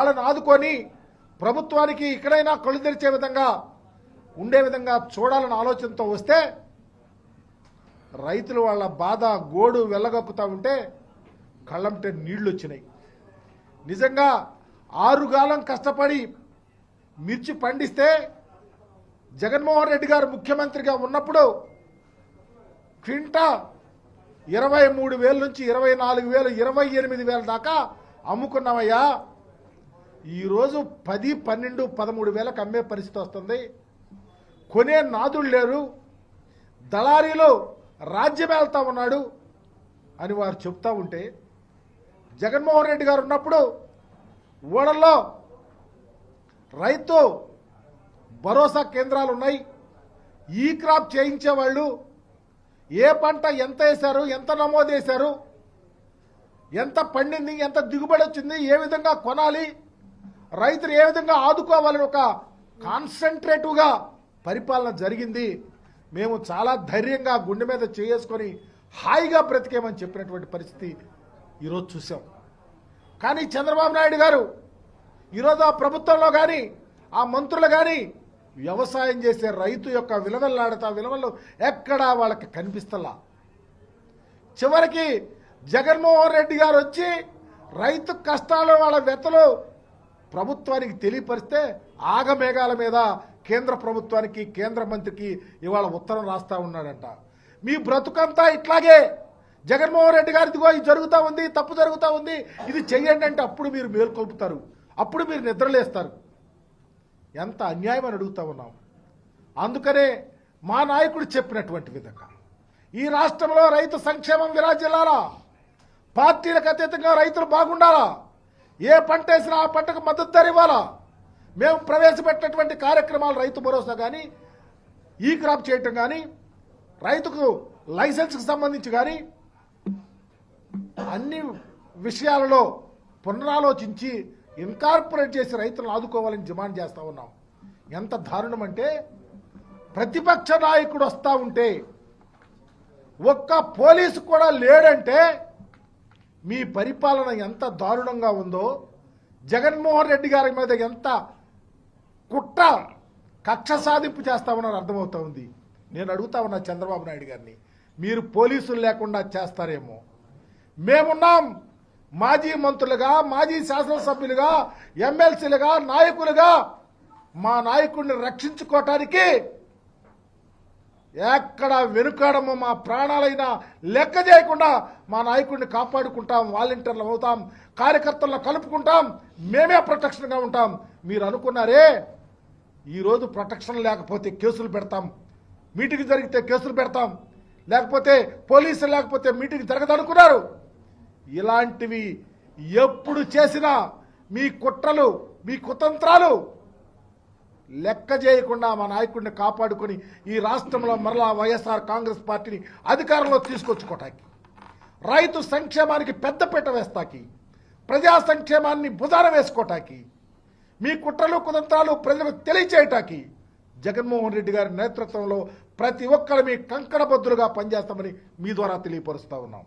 వాళ్ళని ఆదుకొని ప్రభుత్వానికి ఇక్కడైనా కళ్ళు తెరిచే విధంగా ఉండే విధంగా చూడాలని ఆలోచనతో వస్తే రైతులు వాళ్ళ బాధ గోడు వెళ్ళగక్కుతా ఉంటే కళ్ళంటే నీళ్లు వచ్చినాయి. నిజంగా 6 కాలం కష్టపడి మిర్చి పండిస్తే జగన్మోహన్ రెడ్డి గారు ముఖ్యమంత్రిగా ఉన్నప్పుడు క్వింటా 23,000 నుంచి 24,000 28,000 దాకా అమ్ముకున్నామయ్యా. ఈరోజు 10, 12, 13,000కి అమ్మే పరిస్థితి వస్తుంది. కొనే నాదులు లేరు, దళారీలో రాజ్యం వెళ్తా ఉన్నాడు అని వారు చెప్తా ఉంటే జగన్మోహన్ రెడ్డి గారు ఉన్నప్పుడు ఊళ్ళల్లో రైతు భరోసా కేంద్రాలు ఉన్నాయి. ఈ క్రాప్ చేయించేవాళ్ళు ఏ పంట ఎంత వేశారు, ఎంత నమోదు చేశారు, ఎంత పండింది, ఎంత దిగుబడి వచ్చింది, ఏ విధంగా కొనాలి, రైతులు ఏ విధంగా ఆదుకోవాలని ఒక కాన్సన్ట్రేటివ్గా పరిపాలన జరిగింది. మేము చాలా ధైర్యంగా గుండె మీద చేసుకొని హాయిగా బ్రతికేమని చెప్పినటువంటి పరిస్థితి ఈరోజు చూసాం. కానీ చంద్రబాబు నాయుడు గారు ఈరోజు ఆ ప్రభుత్వంలో కానీ ఆ మంత్రులు కానీ వ్యవసాయం చేసే రైతు యొక్క విలువలు ఎక్కడా వాళ్ళకి కనిపిస్తలా. చివరికి జగన్మోహన్ రెడ్డి గారు వచ్చి రైతు కష్టాలు వాళ్ళ వ్యతలు ప్రభుత్వానికి తెలియపరిస్తే ఆగమేఘాల మీద కేంద్ర ప్రభుత్వానికి కేంద్ర మంత్రికి ఇవాళ ఉత్తరం రాస్తా ఉన్నాడంట. మీ బ్రతుకంతా ఇట్లాగే జగన్మోహన్ రెడ్డి గారిదిగో ఇది జరుగుతూ ఉంది, తప్పు జరుగుతూ ఉంది, ఇది చెయ్యండి అంటే అప్పుడు మీరు మేల్కొల్పుతారు, అప్పుడు మీరు నిద్రలేస్తారు. ఎంత అన్యాయం అని అడుగుతా ఉన్నాం. అందుకనే మా నాయకుడు చెప్పినటువంటి విధంగా ఈ రాష్ట్రంలో రైతు సంక్షేమం విరాజిల్లాలా, పార్టీలకు అతీతంగా రైతులు బాగుండాలా, ఏ పంట వేసినా ఆ పంటకు మద్దతు ధర ఇవ్వాలా. మేము ప్రవేశపెట్టినటువంటి కార్యక్రమాలు రైతు భరోసా కానీ, ఈ క్రాప్ చేయటం కానీ, రైతుకు లైసెన్స్కి సంబంధించి కానీ అన్ని విషయాలలో పునరాలోచించి ఇన్కార్పొరేట్ చేసి రైతులను ఆదుకోవాలని డిమాండ్ చేస్తూ ఉన్నాం. ఎంత దారుణం అంటే ప్రతిపక్ష నాయకుడు వస్తూ ఉంటే ఒక్క పోలీసు కూడా లేడంటే మీ పరిపాలన ఎంత దారుణంగా ఉందో, జగన్మోహన్ రెడ్డి గారి మీద ఎంత కుట్ర కక్ష సాధింపు చేస్తామని అర్థమవుతా ఉంది. నేను అడుగుతా ఉన్నా చంద్రబాబు నాయుడు గారిని, మీరు పోలీసులు లేకుండా చేస్తారేమో. మేమున్నాం, మాజీ మంత్రులుగా, మాజీ శాసనసభ్యులుగా, ఎమ్మెల్సీలుగా, నాయకులుగా మా నాయకుడిని రక్షించుకోవటానికి ఎక్కడ వెనుకాడమో, మా ప్రాణాలైనా లెక్క చేయకుండా మా నాయకుడిని కాపాడుకుంటాం, వాలంటీర్లు అవుతాం, కార్యకర్తలను కలుపుకుంటాం, మేమే ప్రొటెక్షన్గా ఉంటాం. మీరు అనుకున్నారే ఈరోజు ప్రొటెక్షన్ లేకపోతే కేసులు పెడతాం, మీటింగ్ జరిగితే కేసులు పెడతాం, లేకపోతే పోలీసులు లేకపోతే మీటింగ్ జరగదనుకున్నారు. ఇలాంటివి ఎప్పుడు చేసినా మీ కుట్రలు, మీ కుతంత్రాలు లెక్క చేయకుండా మా నాయకుడిని కాపాడుకొని ఈ రాష్ట్రంలో మరలా వైఎస్ఆర్ కాంగ్రెస్ పార్టీని అధికారంలో తీసుకొచ్చుకోవటానికి, రైతు సంక్షేమానికి పెద్దపీట వేస్తాకి, ప్రజా సంక్షేమాన్ని భుజాన వేసుకోవటానికి, మీ కుట్రలు కుతంత్రాలు ప్రజలకు తెలియచేయటానికి జగన్మోహన్ రెడ్డి గారి నేతృత్వంలో ప్రతి ఒక్కరు మీ కంకణబద్దులుగా పనిచేస్తామని మీ ద్వారా తెలియపరుస్తా ఉన్నాం.